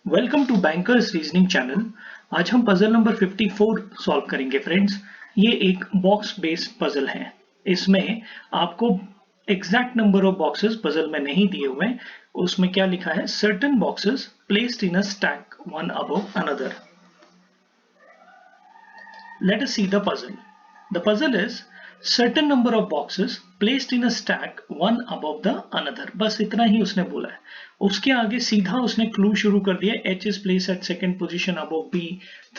Welcome to bankers reasoning channel. आज हम puzzle number 54 solve करेंगे फ्रेंड्स। ये एक बॉक्स बेस्ड पजल है। इसमें आपको exact number of boxes puzzle में नहीं दिए हुए। उसमें क्या लिखा है, certain boxes placed in a stack one above another. Let us see the puzzle. The puzzle is certain number of boxes placed in a stack one above the another. बस इतना ही उसने बोला है। उसके आगे सीधा उसने क्लू शुरू कर दिया, H is placed at second position above B,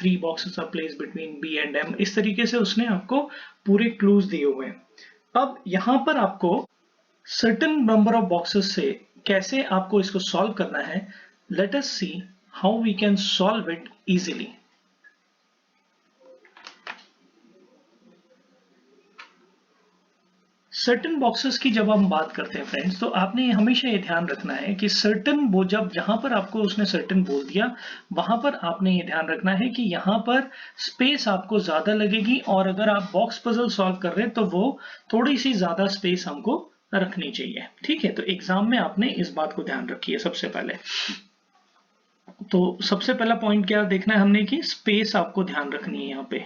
3 boxes are placed between B and M। इस तरीके से उसने आपको पूरे क्लूज दिए हुए हैं। अब यहाँ पर आपको certain number of boxes से कैसे आपको इसको सॉल्व करना है, let us see how we can solve it easily। Certain boxes की जब हम बात करते हैं फ्रेंड्स, तो आपने हमेशा ये ध्यान रखना है कि सर्टन वो जब जहां पर आपको उसने सर्टन बोल दिया, वहां पर आपने ये ध्यान रखना है कि यहां पर स्पेस आपको ज्यादा लगेगी, और अगर आप बॉक्स पजल सॉल्व कर रहे हैं तो वो थोड़ी सी ज्यादा स्पेस हमको रखनी चाहिए। ठीक है, तो एग्जाम में आपने इस बात को ध्यान रखी है। सबसे पहले तो सबसे पहला पॉइंट क्या देखना है हमने कि स्पेस आपको ध्यान रखनी है यहाँ पे।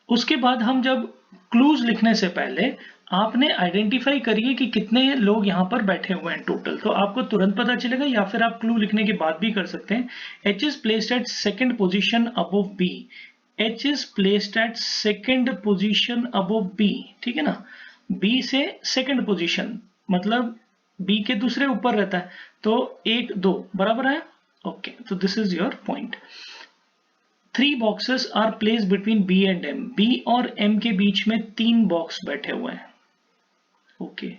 उसके बाद हम जब क्लूज लिखने से पहले आपने आइडेंटिफाई करिए कि कितने लोग यहाँ पर बैठे हुए हैं टोटल, तो आपको तुरंत पता चलेगा, या फिर आप क्लू लिखने के बाद भी कर सकते हैं। H is placed at second position above B। H is placed at second position above B, ठीक है ना। B से सेकंड पोजीशन मतलब B के दूसरे ऊपर रहता है, तो 1 2 बराबर है। ओके, तो this is your point. 3 boxes are placed between B and M। B और M के बीच में 3 बॉक्स बैठे हुए हैं। Okay,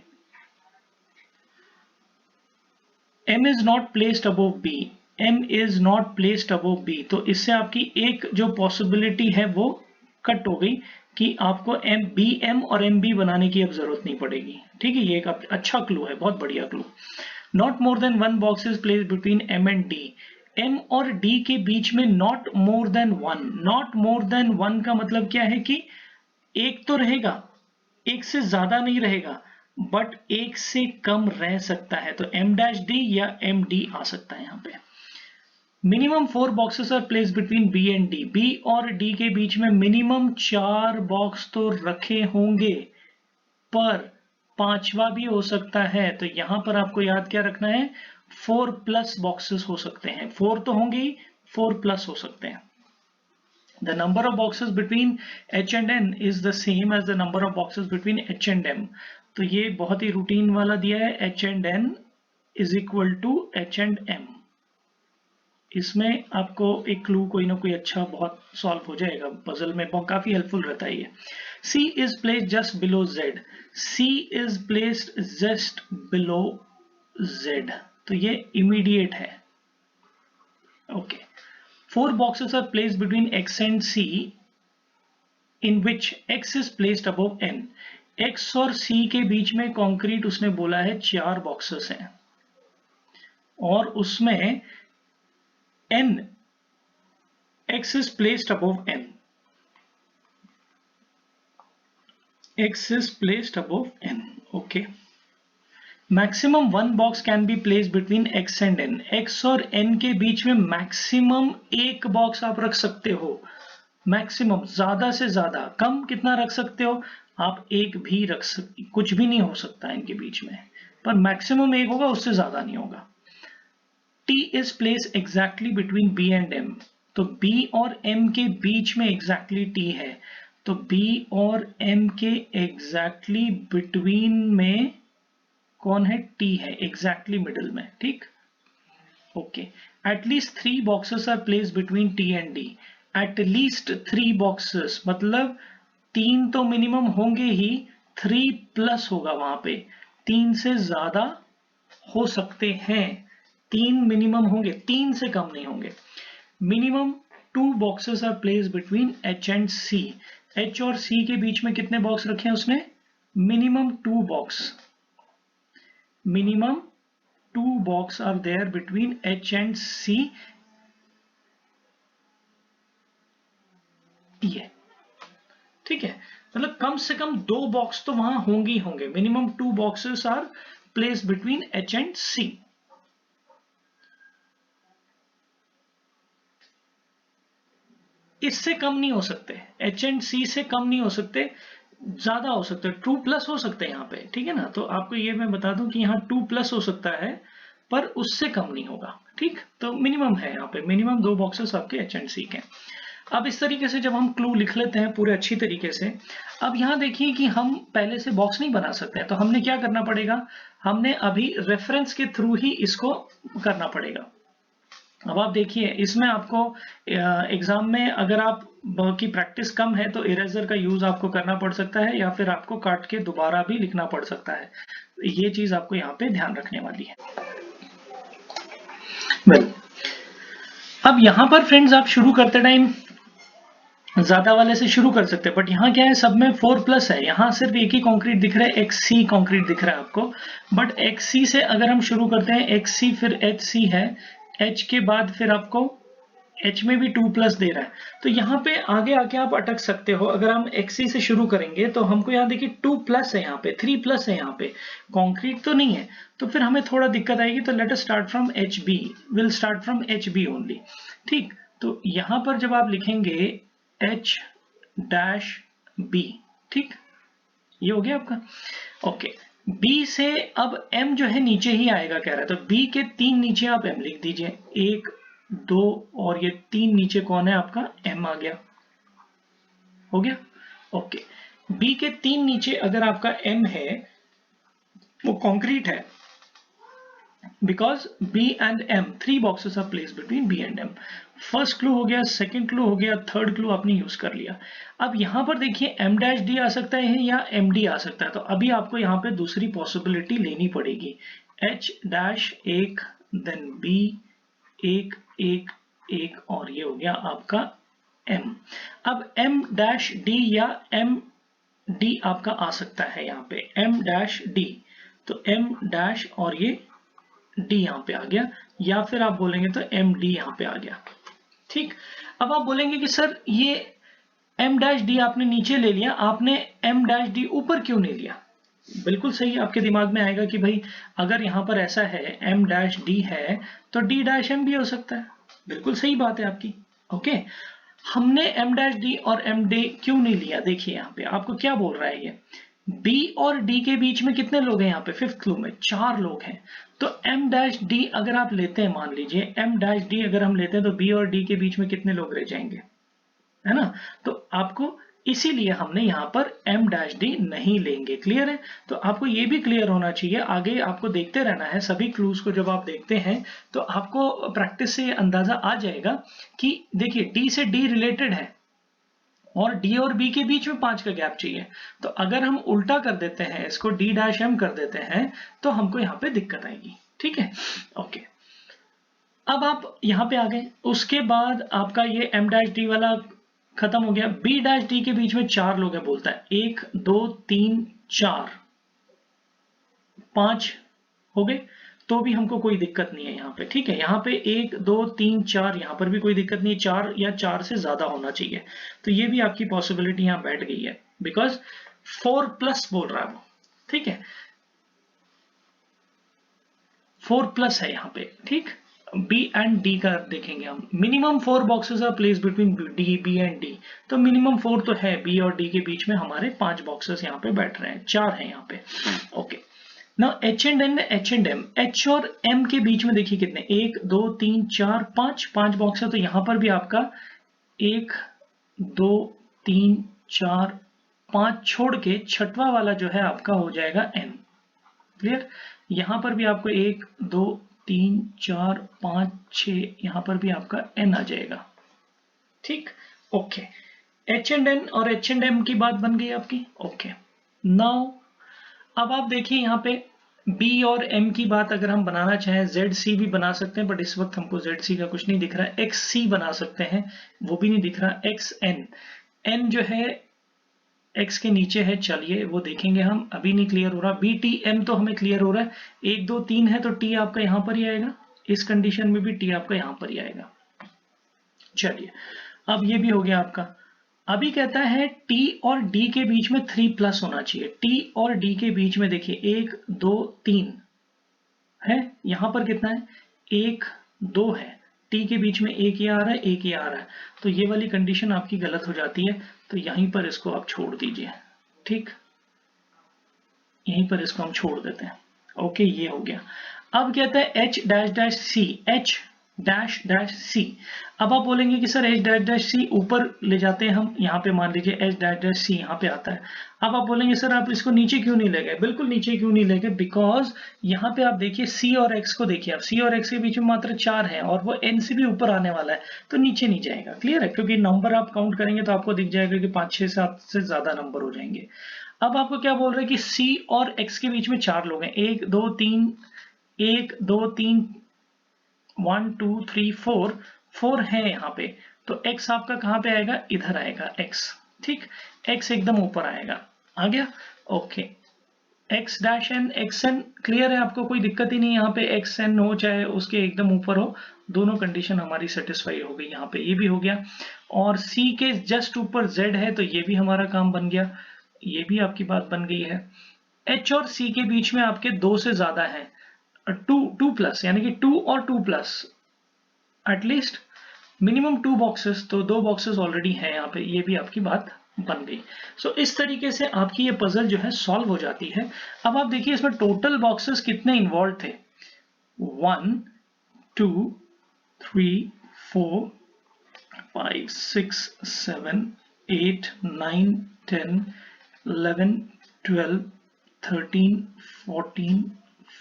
M is not placed above B। M is not placed above B, तो इससे आपकी एक जो पॉसिबिलिटी है वो कट हो गई कि आपको BM और MB बनाने की अब जरूरत नहीं पड़ेगी। ठीक है, ये एक अच्छा क्लू है, बहुत बढ़िया clue. Not more than one box is placed between M and D। M और D के बीच में not more than one. Not more than one का मतलब क्या है कि एक तो रहेगा, एक से ज्यादा नहीं रहेगा, बट एक से कम रह सकता है, तो M-D या MD आ सकता है यहाँ पे। Minimum 4 boxes are place between B and D। B और D के बीच में मिनिमम 4 बॉक्स तो रखे होंगे, पर 5वां भी हो सकता है। तो यहां पर आपको याद क्या रखना है, 4 प्लस बॉक्सेस हो सकते हैं। 4 तो होंगे ही, 4 प्लस हो सकते हैं। The number of boxes between H and N is the same as the number of boxes between H and M। तो ये बहुत ही रूटीन वाला दिया है, H and N is equal to H and M। इसमें आपको एक क्लू कोई ना कोई अच्छा बहुत सॉल्व हो जाएगा पजल में, बहुत काफी हेल्पफुल रहता है ये। C is placed just below Z। C is placed just below Z, तो ये इमीडिएट है। Okay, 4 boxes are placed between X and C in which X is placed above N। X और C के बीच में concrete उसने बोला है 4 boxes हैं, और उसमें N, X is placed above N। X is placed above N। Okay, maximum 1 box can be place between X and N। X और N के बीच में मैक्सिमम 1 बॉक्स आप रख सकते हो। मैक्सिमम, ज्यादा से ज्यादा, कम कितना रख सकते हो आप, एक भी रख सकते, कुछ भी नहीं हो सकता है इनके बीच में, पर मैक्सिमम 1 होगा, उससे ज्यादा नहीं होगा। T is placed exactly between B and M। तो B और M के बीच में exactly T है, तो B और M के exactly between में कौन है, T है, exactly middle में। ठीक, okay. At least 3 boxes are placed between T and D। At least 3 boxes मतलब 3 तो मिनिमम होंगे ही, 3 प्लस होगा वहां पे, 3 से ज्यादा हो सकते हैं। 3 मिनिमम होंगे, 3 से कम नहीं होंगे। Minimum 2 boxes are placed between H and C। H और C के बीच में कितने बॉक्स रखे हैं उसने, minimum 2 box. Minimum 2 box are there between H and C। ये ठीक है, मतलब कम से कम 2 बॉक्स तो वहां होंगे ही होंगे। Minimum 2 boxes are place between H and C। इससे कम नहीं हो सकते, H एंड C से कम नहीं हो सकते, ज्यादा हो सकते हैं, 2+ हो सकते हैं यहाँ पे, ठीक है ना। तो आपको ये मैं बता दूं कि यहाँ 2+ हो सकता है, पर उससे कम नहीं होगा, ठीक। तो मिनिमम है यहाँ पे, मिनिमम 2 बॉक्सेस आपके H एंड C के। अब इस तरीके से जब हम क्लू लिख लेते हैं पूरे अच्छी तरीके से, अब यहाँ देखिए कि हम पहले से बॉक्स नहीं बना सकते, तो हमने क्या करना पड़ेगा, हमने अभी रेफरेंस के थ्रू ही इसको करना पड़ेगा। अब आप देखिए इसमें आपको एग्जाम में अगर आप की प्रैक्टिस कम है तो इरेजर का यूज आपको करना पड़ सकता है, या फिर आपको काट के दोबारा भी लिखना पड़ सकता है। ये चीज आपको यहाँ पे ध्यान रखने वाली है। वेल, अब यहाँ पर फ्रेंड्स आप शुरू करते टाइम ज्यादा वाले से शुरू कर सकते हैं, बट यहाँ क्या है, सब में 4+ है, यहाँ सिर्फ एक ही कंक्रीट दिख रहा है, XC कंक्रीट दिख रहा है आपको। बट XC से अगर हम शुरू करते हैं, XC फिर HC है, H के बाद फिर आपको H में भी 2+ दे रहा है, तो यहाँ पे आगे आके आप अटक सकते हो। अगर हम XC से शुरू करेंगे तो हमको यहाँ देखिए 2+ है, यहाँ पे 3+ है, यहाँ पे कंक्रीट तो नहीं है, तो फिर हमें थोड़ा दिक्कत आएगी। तो let us start from HB, will start from HB only, ठीक। तो यहाँ पर जब आप लिखेंगे H-B, ठीक, ये हो गया आपका। ओके, B से अब M जो है नीचे ही आएगा कह रहा है, तो B के 3 नीचे आप M लिख दीजिए, 1 2 और ये 3 नीचे कौन है आपका, M आ गया, हो गया। ओके, B के 3 नीचे अगर आपका M है, वो कंक्रीट है, because B and M, 3 boxes are placed between B and M। First clue हो गया, सेकंड क्लू हो गया, थर्ड क्लू आपने यूज कर लिया। अब यहाँ पर देखिए M-D आ सकता है या MD आ सकता है, तो अभी आपको यहाँ पे दूसरी पॉसिबिलिटी लेनी पड़ेगी, H- एक, देन B, एक एक एक, और ये हो गया आपका M। अब M-D या MD आपका आ सकता है यहाँ पे, M-D, तो M- और ये D यहाँ पे आ गया, या फिर आप बोलेंगे तो MD यहाँ पे आ गया, ठीक। अब आप बोलेंगे कि सर ये M-D आपने नीचे ले लिया, आपने M-D ऊपर क्यों नहीं लिया। बिल्कुल सही आपके दिमाग में आएगा कि भाई अगर यहाँ पर ऐसा है M-D है तो D-M भी हो सकता है, बिल्कुल सही बात है आपकी। ओके, हमने M-D और MD क्यों नहीं लिया, देखिए यहाँ पे आपको क्या बोल रहा है, ये B और D के बीच में कितने लोग हैं यहाँ पे, 5th क्लू में 4 लोग हैं, तो M-D अगर आप लेते हैं, मान लीजिए M-D अगर हम लेते हैं, तो B और D के बीच में कितने लोग रह जाएंगे, है ना। तो आपको इसीलिए हमने यहाँ पर M-D नहीं लेंगे, क्लियर है। तो आपको ये भी क्लियर होना चाहिए, आगे आपको देखते रहना है सभी क्लूज को, जब आप देखते हैं तो आपको प्रैक्टिस से अंदाजा आ जाएगा कि देखिए D से D रिलेटेड है, और D और B के बीच में 5 का गैप चाहिए, तो अगर हम उल्टा कर देते हैं, इसको D-M कर देते हैं, तो हमको यहाँ पे दिक्कत आएगी, ठीक है। ओके, अब आप यहाँ पे आ गए, उसके बाद आपका ये M-D वाला खत्म हो गया। B-D के बीच में 4 लोग हैं, बोलता है 1 2 3 4 5 हो गए, तो भी हमको कोई दिक्कत नहीं है यहाँ पे, ठीक है। यहाँ पे 1 2 3 4, यहाँ पर भी कोई दिक्कत नहीं है, 4 या 4 से ज्यादा होना चाहिए, तो ये भी आपकी पॉसिबिलिटी यहाँ बैठ गई है, बिकॉज 4+ बोल रहा है वो, ठीक है, 4+ है यहाँ पे, ठीक। B एंड D का देखेंगे हम, minimum 4 boxes are place between B and D, तो मिनिमम 4 तो है, B और D के बीच में हमारे 5 बॉक्सेस यहाँ पे बैठ रहे हैं, 4 है यहाँ पे। ओके, ना H एंड M, H और M के बीच में देखिए कितने, 1 2 3 4 5 बॉक्स है, तो यहाँ पर भी आपका 1 2 3 4 5 छोड़ के छठवां वाला जो है आपका हो जाएगा N, क्लियर। यहाँ पर भी आपको 1 2 3 4 5 6, यहाँ पर भी आपका N आ जाएगा, ठीक। ओके, H एंड N और H एंड M की बात बन गई आपकी। ओके, नाउ अब आप देखिए यहाँ पे B और M की बात अगर हम बनाना चाहें, ZC भी बना सकते हैं, बट इस वक्त हमको ZC का कुछ नहीं दिख रहा है, XC बना सकते हैं, वो भी नहीं दिख रहा, XN, N जो है X के नीचे है, चलिए वो देखेंगे हम, अभी नहीं क्लियर हो रहा। BTM तो हमें क्लियर हो रहा है, 1 2 3 है, तो T आपका यहाँ पर ही आएगा, इस कंडीशन में भी T आपका यहाँ पर ही आएगा। चलिए, अब ये भी हो गया आपका। अभी कहता है T और D के बीच में 3+ होना चाहिए, T और D के बीच में देखिए 1 2 3 है, यहां पर कितना है, 1 2 है, टी के बीच में एक ये आ रहा है, एक ये आ रहा है, तो ये वाली कंडीशन आपकी गलत हो जाती है, तो यहीं पर इसको आप छोड़ दीजिए। ठीक, यहीं पर इसको हम छोड़ देते हैं। ओके, ये हो गया। अब कहता है H dash dash C, H dash dash C. अब आप बोलेंगे कि sir H dash dash C ऊपर ले जाते हैं हम, यहाँ पे मान लीजिए एच डैश डैश सी यहाँ पे आता है। अब आप बोलेंगे सर आप इसको नीचे क्यों नहीं ले गए? बिल्कुल नीचे क्यों नहीं ले गए, बिकॉज यहाँ पे आप देखिए सी और एक्स को देखिए, आप सी और एक्स के बीच में मात्र 4 है और वो एन से भी ऊपर आने वाला है, तो नीचे नहीं जाएगा। क्लियर है? क्योंकि नंबर आप काउंट करेंगे तो आपको दिख जाएगा कि 5 6 7 से ज्यादा नंबर हो जाएंगे। अब आपको क्या बोल रहे हैं कि सी और एक्स के बीच में 4 लोग हैं, 1 2 3, 1 2 3 1 2 3 4 है यहाँ पे, तो x आपका कहाँ पे आएगा? इधर आएगा x। ठीक, x एकदम ऊपर आएगा। आ गया? Okay, x dash N X N, clear है? आपको कोई दिक्कत ही नहीं यहाँ पे, एक्स एन हो चाहे उसके एकदम ऊपर हो, दोनों कंडीशन हमारी सेटिस्फाई हो गई। यहाँ पे ये भी हो गया, और c के जस्ट ऊपर z है, तो ये भी हमारा काम बन गया, ये भी आपकी बात बन गई है। h और c के बीच में आपके 2 से ज्यादा है, 2 प्लस, यानी कि 2 और 2 प्लस, एटलीस्ट मिनिमम 2 बॉक्सेस, तो 2 बॉक्सेस ऑलरेडी हैं यहाँ पे, ये भी आपकी बात बन गई। सो इस तरीके से आपकी ये पजल जो है सॉल्व हो जाती है। अब आप देखिए इसमें टोटल बॉक्सेस कितने इन्वॉल्व थे, 1 2 3 4 5 6 7 8 9 10 11 12 13 14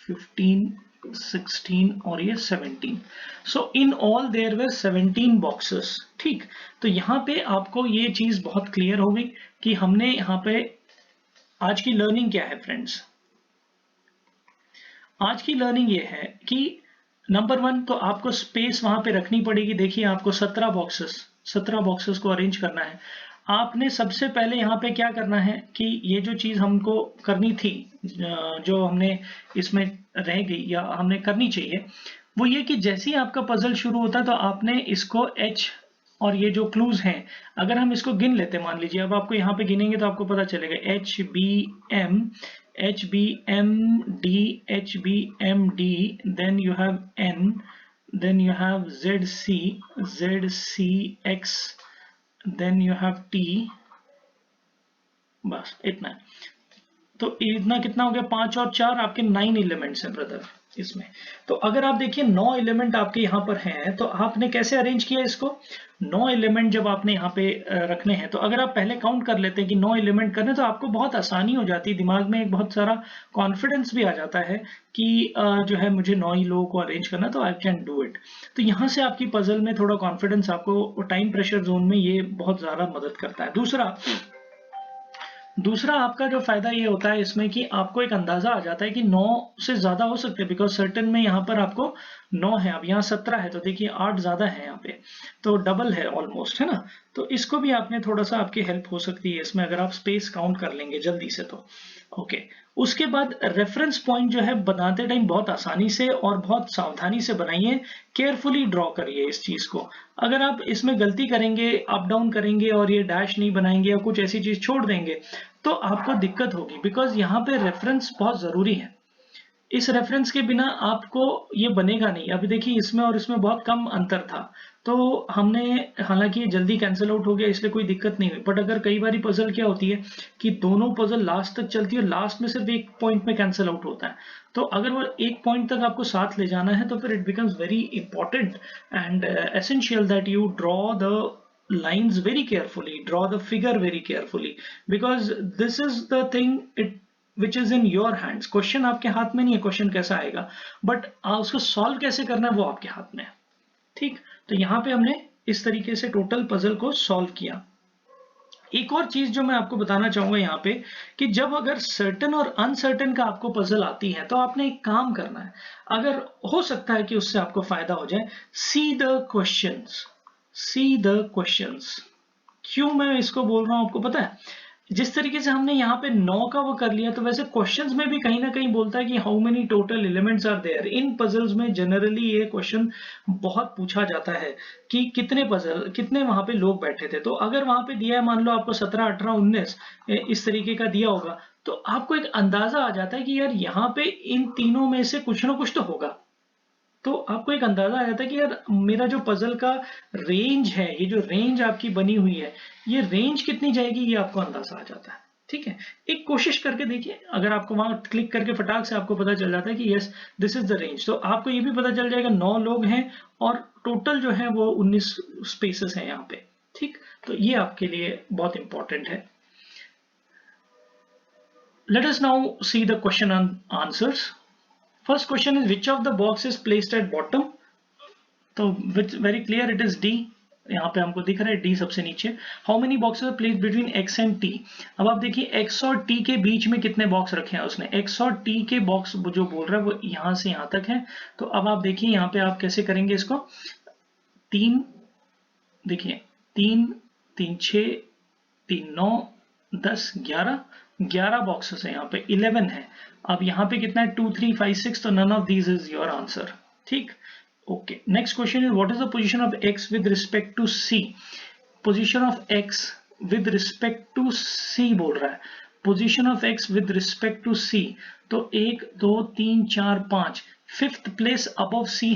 15 16 और ये 17। So in all there were 17 boxes. ठीक, तो यहाँ पे आपको ये चीज बहुत क्लियर हो गई कि हमने यहाँ पे आज की लर्निंग क्या है फ्रेंड्स। आज की लर्निंग ये है कि नंबर 1 तो आपको स्पेस वहां पे रखनी पड़ेगी। देखिए आपको 17 बॉक्सेस को अरेंज करना है। आपने सबसे पहले यहाँ पे क्या करना है कि ये जो चीज हमको करनी थी, जो हमने इसमें रह गई या हमने करनी चाहिए, वो ये कि जैसे ही आपका पजल शुरू होता है तो आपने इसको एच और ये जो क्लूज हैं, अगर हम इसको गिन लेते, मान लीजिए अब आपको यहाँ पे गिनेंगे तो आपको पता चलेगा H B M D, H B M D, then you have N, then you have Z C X, then you have T, बस इतना है। तो इतना कितना हो गया? 5 और 4 आपके 9 एलिमेंट्स हैं ब्रदर इसमें। तो अगर आप देखिए 9 एलिमेंट आपके यहाँ पर हैं, तो आपने कैसे अरेंज किया इसको? 9 एलिमेंट जब आपने यहाँ पे रखने हैं, तो अगर आप पहले काउंट कर लेते हैं कि 9 एलिमेंट करने, तो आपको बहुत आसानी हो जाती है, दिमाग में एक बहुत सारा कॉन्फिडेंस भी आ जाता है कि जो है मुझे 9 ही लोगों को अरेंज करना, तो आई कैन डू इट। तो यहाँ से आपकी पजल में थोड़ा कॉन्फिडेंस, आपको टाइम प्रेशर जोन में ये बहुत ज्यादा मदद करता है। दूसरा आपका जो फायदा ये होता है इसमें कि आपको एक अंदाजा आ जाता है कि 9 से ज्यादा हो सकते हैं, बिकॉज सर्टेन में यहाँ पर आपको 9 है, अब यहाँ 17 है, तो देखिए 8 ज्यादा है यहाँ पे, तो डबल है ऑलमोस्ट, है ना? तो इसको भी आपने थोड़ा सा आपकी हेल्प हो सकती है इसमें, अगर आप स्पेस काउंट कर लेंगे जल्दी से तो। ओके, उसके बाद रेफरेंस पॉइंट जो है बनाते टाइम बहुत आसानी से और बहुत सावधानी से बनाइए, केयरफुली ड्रॉ करिए इस चीज को। अगर आप इसमें गलती करेंगे, अप डाउन करेंगे और ये डैश नहीं बनाएंगे या कुछ ऐसी चीज छोड़ देंगे, तो आपको दिक्कत होगी, बिकॉज यहाँ पे रेफरेंस बहुत जरूरी है। इस रेफरेंस के बिना आपको ये बनेगा नहीं। अभी देखिए इसमें और इसमें बहुत कम अंतर था, तो हमने, हालांकि जल्दी कैंसिल आउट हो गया इसलिए कोई दिक्कत नहीं हुई, बट अगर कई बारी पजल क्या होती है कि दोनों पजल लास्ट तक चलती है, लास्ट में सिर्फ एक पॉइंट में कैंसिल आउट होता है, तो अगर वो एक पॉइंट तक आपको साथ ले जाना है, तो फिर it becomes very important and essential that you draw the lines very carefully, draw the figure very carefully, because this is the thing which is in your hands. Question आपके हाथ में नहीं है, क्वेश्चन कैसा आएगा, बट उसको solve कैसे करना है वो आपके हाथ में है। ठीक, तो यहाँ पे हमने इस तरीके से टोटल पजल को सॉल्व किया। एक और चीज जो मैं आपको बताना चाहूंगा यहाँ पे, कि जब अगर सर्टेन और अनसर्टेन का आपको पजल आती है, तो आपने एक काम करना है, अगर हो सकता है कि उससे आपको फायदा हो जाए, सी द क्वेश्चंस। क्यों मैं इसको बोल रहा हूं आपको पता है? जिस तरीके से हमने यहाँ पे 9 का वो कर लिया, तो वैसे क्वेश्चंस में भी कहीं ना कहीं बोलता है कि how many total elements are there in puzzles में। जनरली ये क्वेश्चन बहुत पूछा जाता है कि कितने वहां पे लोग बैठे थे। तो अगर वहां पे दिया है, मान लो आपको 17 18 19 इस तरीके का दिया होगा, तो आपको एक अंदाजा आ जाता है कि यार यहाँ पे इन तीनों में से कुछ ना कुछ तो होगा। तो आपको एक अंदाजा आ जाता है कि यार मेरा जो पजल का रेंज है, ये जो रेंज आपकी बनी हुई है, ये रेंज कितनी जाएगी, ये आपको अंदाजा आ जाता है। ठीक है, एक कोशिश करके देखिए, अगर आपको वहां क्लिक करके फटाक से आपको पता चल जाता है कि yes this is the range, तो आपको ये भी पता चल जाएगा 9 लोग हैं और टोटल जो है वो 19 स्पेसेस हैं यहाँ पे। ठीक, तो ये आपके लिए बहुत इंपॉर्टेंट है। Let us now see the question and answers. First question is which of the box is placed at bottom? तो very clear it is D, यहाँ पे हमको दिख रहा है डी सबसे नीचे। How many boxes are placed between X and T? अब आप देखिए एक्स और टी के बीच में कितने बॉक्स रखे हैं उसने। एक्स और टी के बॉक्स जो बोल रहा है वो यहाँ से यहाँ तक है। तो अब आप देखिए यहाँ पे आप कैसे करेंगे इसको। 3, देखिए 3 3 6 3 9 10 11 बॉक्सेस है यहाँ पे, 11 है। अब यहाँ पे कितना है 2 3 5 6, तो none of these is your answer. ठीक, okay. Next question is what is the position of X with respect to C? Position of X with respect to C बोल रहा है। Position of X with respect to C, तो 1 2 3 4 5, fifth place above C,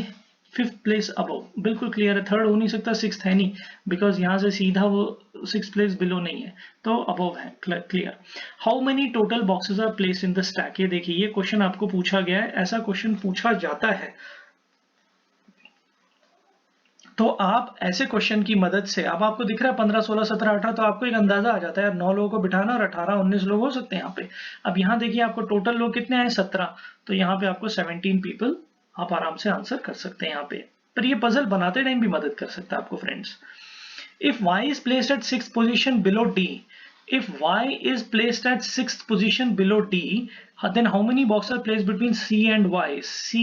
fifth place above, बिल्कुल clear है। Third हो नहीं सकता, sixth है नहीं, बिकॉज यहां से सीधा वो 6 प्लेस बिलो नहीं है, तो अबव है, clear. How many total boxes are place in the stack? ये देखिए ये क्वेश्चन आपको पूछा गया है, ऐसा क्वेश्चन पूछा जाता है। तो आप ऐसे क्वेश्चन की मदद से, अब आपको दिख रहा है 15 16 17 18, तो आपको एक अंदाजा आ जाता है यार 9 लोगों को बिठाना और 18 19 लोग हो सकते हैं यहाँ पे। अब यहाँ देखिए आपको टोटल लोग कितने आए, 17, तो यहाँ पे आपको 17 पीपल आप आराम से आंसर कर सकते हैं यहाँ पे। पर ये पजल बनाते टाइम भी मदद कर सकता है आपको friends. If y is placed at 6th position below D, if y is placed at 6th position below D, then how many boxes are placed between C and Y? C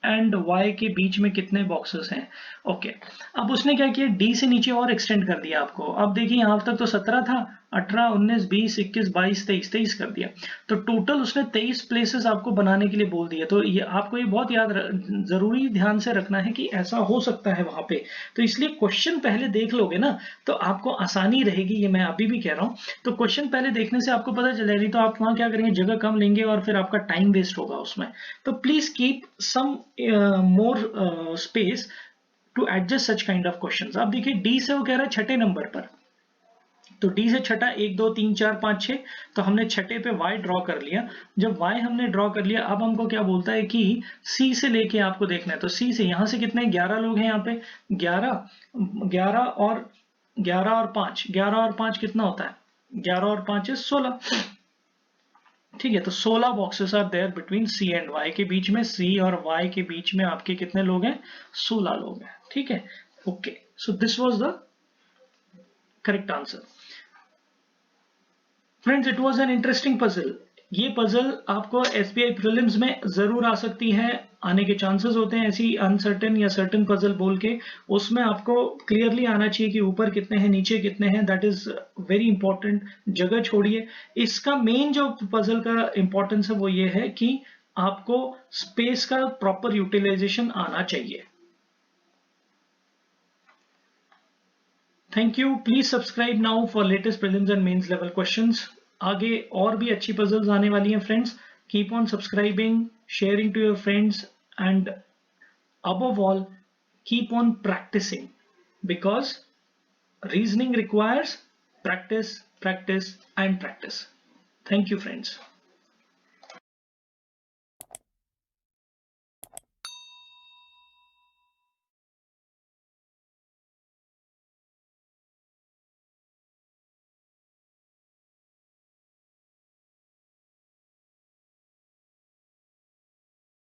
and Y के बीच में कितने boxes हैं? Okay, अब उसने क्या किया, D से नीचे और एक्सटेंड कर दिया आपको। अब देखिए यहाँ तक तो 17 था, 18 19 20 21 22 23 कर दिया, तो टोटल उसने 23 प्लेसेस आपको बनाने के लिए बोल दिया। तो ये आपको ये बहुत जरूरी ध्यान से रखना है कि ऐसा हो सकता है वहां पे, तो इसलिए क्वेश्चन पहले देख लोगे ना तो आपको आसानी रहेगी। ये मैं अभी भी कह रहा हूँ, तो क्वेश्चन पहले देखने से आपको पता चलेगा, तो आप वहां क्या करेंगे, जगह कम लेंगे और फिर आपका टाइम वेस्ट होगा उसमें। तो please keep some more space to adjust such kind of questions. आप देखिए डी से वो कह रहा है छठे नंबर पर, तो डी से छठा 1 2 3 4 5 6, तो हमने छठे पे y ड्रॉ कर लिया। जब y हमने ड्रॉ कर लिया, अब हमको क्या बोलता है कि c से लेके आपको देखना है, तो c से यहाँ से कितने 11 लोग हैं यहाँ पे, 11 और 5, 11 और 5 कितना होता है, 11 और 5 is 16। ठीक है, तो 16 boxes are there between C and Y, के बीच में C और Y के बीच में आपके कितने लोग हैं, 16 लोग हैं। ठीक है, okay, so this was the correct answer. Friends, it was an interesting puzzle. ये पजल आपको एसबीआई प्रीलिम्स में जरूर आ सकती है, आने के चांसेस होते हैं ऐसी अनसर्टेन या सर्टेन पजल बोल के। उसमें आपको क्लियरली आना चाहिए कि ऊपर कितने हैं नीचे कितने हैं, दैट इज वेरी इंपॉर्टेंट। जगह छोड़िए, इसका मेन जो पजल का इंपॉर्टेंस है वो ये है कि आपको स्पेस का प्रॉपर यूटिलाइजेशन आना चाहिए। Thank you, please subscribe now for latest prelims and mains level questions. आगे और भी अच्छी पजल्स आने वाली हैं friends. Keep on subscribing, sharing to your friends, and above all keep on practicing, because reasoning requires practice, practice and practice. Thank you friends.